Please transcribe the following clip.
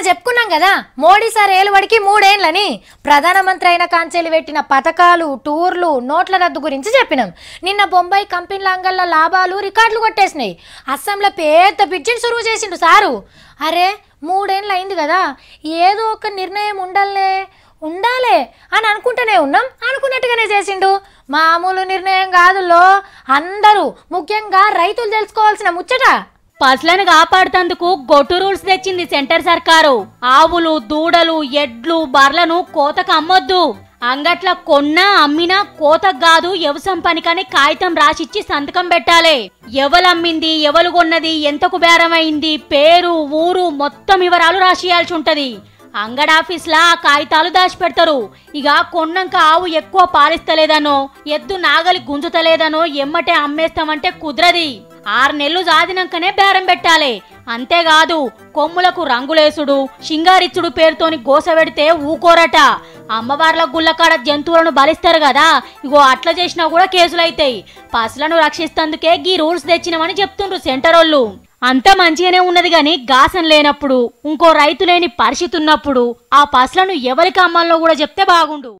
చెప్పుకున్నాం కదా మోడీ సార్ ఏలుబడికి 3 ఏళ్లని ప్రధానమంత్రి అయిన కాంచెలి పెట్టిన పథకాలు టూర్లు నోట్ల రద్దు గురించి చెప్పినాం. నిన్న బొంబాయి కంపెనీల అంగళ్ళ లాభాలు రికార్డులు కొట్టేసినాయి. అస్సాంలో పెద్ద బిడ్జెట్ సురువు చేసిండు సారు. అరే 3 ఏళ్ళు అయింది కదా, ఏదో ఒక నిర్ణయం ఉండాలే అని అనుకుంటూనే ఉన్నాం. అనుకున్నట్టుగానే చేసిండు. మామూలు నిర్ణయం కాదులో, అందరూ ముఖ్యంగా రైతులు తెలుసుకోవాల్సిన ముచ్చట. పసులను కాపాడుతందుకు గొట్టు రూల్స్ తెచ్చింది సెంటర్ సర్కారు. ఆవులు దూడలు ఎడ్లు బర్లను కోతకు అమ్మొద్దు. అంగట్ల కొన్నా అమ్మినా కోతకు కాదు వ్యవసాయం పనికని కాగితం రాసిచ్చి సంతకం పెట్టాలి. ఎవలమ్మింది ఎవలు కొన్నది ఎంతకు బేరమైంది పేరు ఊరు మొత్తం వివరాలు రాసియాల్సి ఉంటది. అంగడాఫీస్లా ఆ కాగితాలు దాచిపెడతారు. ఇక కొన్నాక ఆవు ఎక్కువ పాలిస్తలేదనో ఎద్దు నాగలి గుంజుతలేదనో ఎమ్మటే అమ్మేస్తామంటే కుదరది. 6 నెలలు సాధినాకనే బేరం పెట్టాలి. అంతేకాదు కొమ్ములకు రంగులేసుడు షింగారిచ్చుడు పేరుతోని గోస పెడితే ఊకోరట. అమ్మవార్ల గుళ్ళకాడ జంతువులను బలిస్తారు కదా, ఇగో అట్లా చేసినా కూడా కేసులైతాయి. పసులను రక్షిస్తందుకే గీ రూల్స్ తెచ్చినామని చెప్తుండ్రు సెంటరోళ్ళు. అంత మంచిగానే ఉన్నది గాని గాసం లేనప్పుడు ఇంకో రైతు లేని పరిస్థితి ఉన్నప్పుడు ఆ పసులను ఎవరికి అమ్మాలో కూడా చెప్తే బాగుండు.